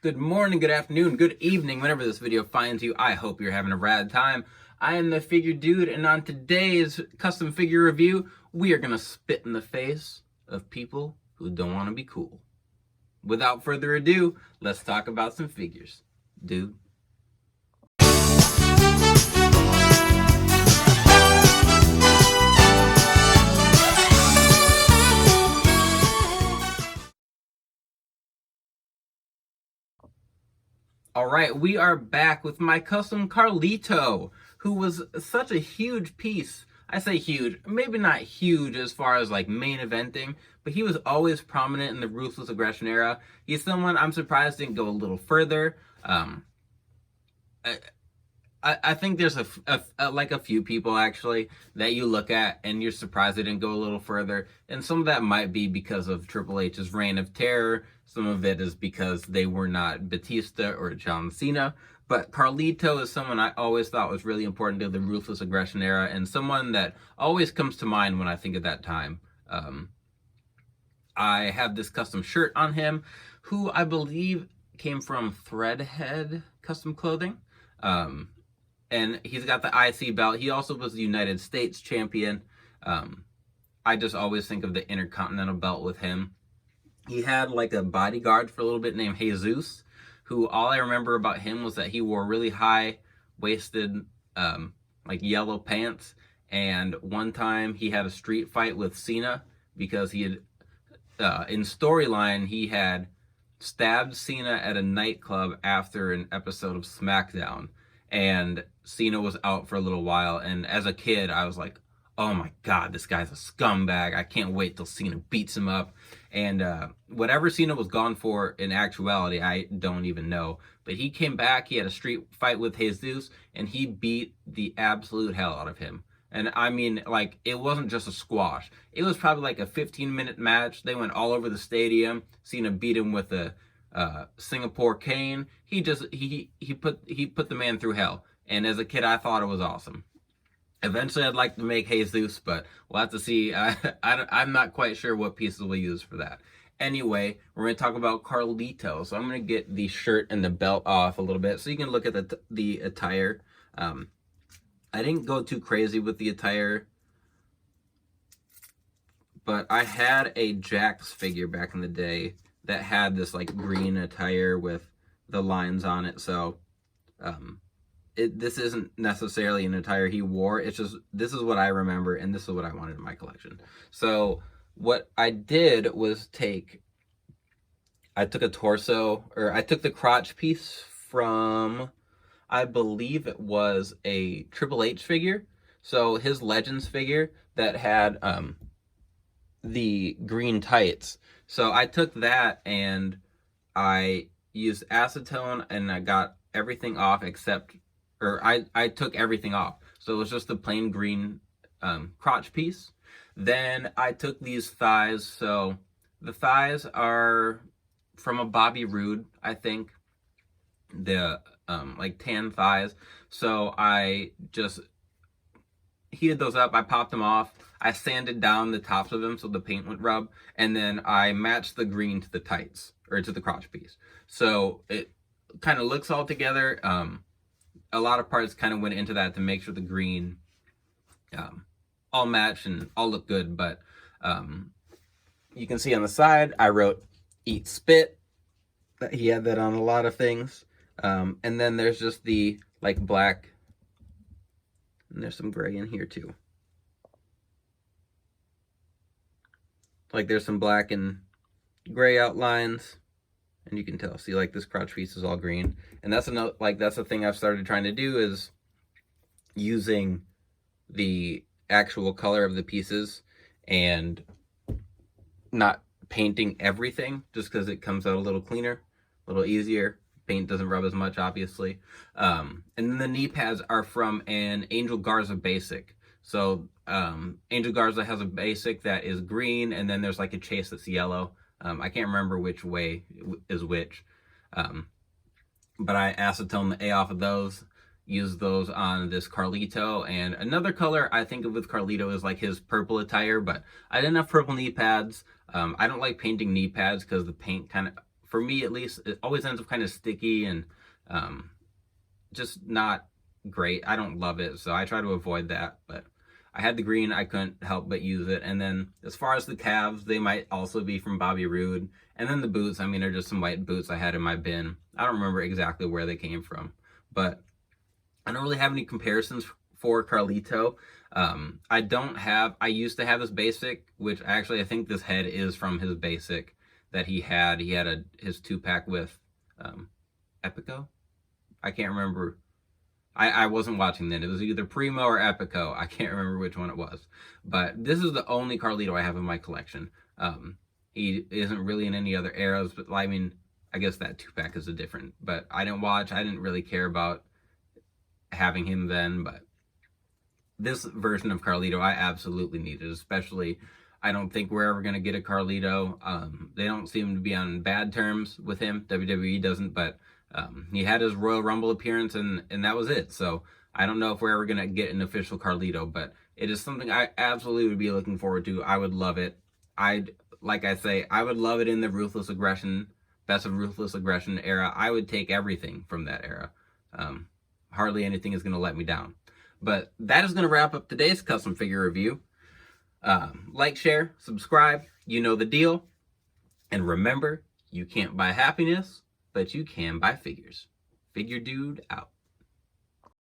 Good morning, good afternoon, good evening, whenever this video finds you. I hope you're having a rad time. I am the Figure Dude, and on today's custom figure review, we are going to spit in the face of people who don't want to be cool. Without further ado, let's talk about some figures. Dude. Alright, we are back with my custom Carlito, who was such a huge piece. I say huge, maybe not huge as far as like main eventing, but he was always prominent in the Ruthless aggression era. He's someone I'm surprised didn't go a little further. I think there's a few people actually that you look at and you're surprised they didn't go a little further, and some of that might be because of Triple H's reign of terror. Some of it is because they were not Batista or John Cena. But Carlito is someone I always thought was really important to the Ruthless aggression era, and someone that always comes to mind when I think of that time. I have this custom shirt on him, who I believe came from Threadhead Custom Clothing. And he's got the IC belt. He also was the United States champion. I just always think of the Intercontinental belt with him. He had like a bodyguard for a little bit named Jesus, who all I remember about him was that he wore really high-waisted, like yellow pants. And one time he had a street fight with Cena because he had, in storyline, he had stabbed Cena at a nightclub after an episode of SmackDown. And Cena was out for a little while, and as a kid, I was like, oh my god, this guy's a scumbag. I can't wait till Cena beats him up. And whatever Cena was gone for in actuality, I don't even know. But he came back, he had a street fight with Jesus, and he beat the absolute hell out of him. And I mean, like, it wasn't just a squash. It was probably like a 15-minute match. They went all over the stadium. Cena beat him with a Singapore cane. He put the man through hell. And as a kid, I thought it was awesome. Eventually, I'd like to make Jesus, but we'll have to see. I'm not quite sure what pieces we'll use for that. Anyway, we're going to talk about Carlito. So I'm going to get the shirt and the belt off a little bit so you can look at the attire. I didn't go too crazy with the attire, but I had a Jax figure back in the day that had this like green attire with the lines on it. So this isn't necessarily an attire he wore. It's just, this is what I remember, and this is what I wanted in my collection. So what I did was I took the crotch piece from, I believe it was a Triple H figure. So his Legends figure that had the green tights. So I took that and I used acetone and I got everything off I took everything off. So it was just the plain green crotch piece. Then I took these thighs. So the thighs are from a Bobby Roode, I think. The like tan thighs. So I just heated those up. I popped them off. I sanded down the tops of them so the paint would rub, and then I matched the green to the tights, or to the crotch piece. So it kind of looks all together. A lot of parts kind of went into that to make sure the green all match and all look good. But you can see on the side, I wrote "Eat Spit." He had that on a lot of things. And then there's just the like black, and there's some gray in here too. Like there's some black and gray outlines, and you can tell, see, like this crotch piece is all green. And that's that's the thing I've started trying to do, is using the actual color of the pieces and not painting everything, just because it comes out a little cleaner, a little easier. Paint doesn't rub as much, obviously. And then the knee pads are from an Angel Garza basic. So Angel Garza has a basic that is green, and then there's like a chase that's yellow. I can't remember which way is which. But I acetone the A off of those, use those on this Carlito. And another color I think of with Carlito is like his purple attire, but I didn't have purple knee pads. I don't like painting knee pads because the paint kind of for me at least, it always ends up kind of sticky and just not great. I don't love it, so I try to avoid that. But I had the green, I couldn't help but use it. And then as far as the calves, they might also be from Bobby Roode. And then the boots, I mean, they're just some white boots I had in my bin. I don't remember exactly where they came from, but I don't really have any comparisons for Carlito. I used to have this basic, which actually I think this head is from his basic that he had. He had his 2-pack with Epico. I can't remember. I wasn't watching then. It was either Primo or Epico. I can't remember which one it was. But this is the only Carlito I have in my collection. He isn't really in any other eras, but I mean, I guess that 2-pack is a different. But I didn't really care about having him then. But this version of Carlito I absolutely needed, especially I don't think we're ever going to get a Carlito. They don't seem to be on bad terms with him. WWE doesn't, but he had his Royal Rumble appearance, and that was it. So I don't know if we're ever going to get an official Carlito, but it is something I absolutely would be looking forward to. I would love it. Like I say, I would love it in the Ruthless Aggression, Best of Ruthless Aggression era. I would take everything from that era. Hardly anything is going to let me down. But that is going to wrap up today's custom figure review. Like, share, subscribe. You know the deal. And remember, you can't buy happiness, but you can buy figures. Figure Dude out.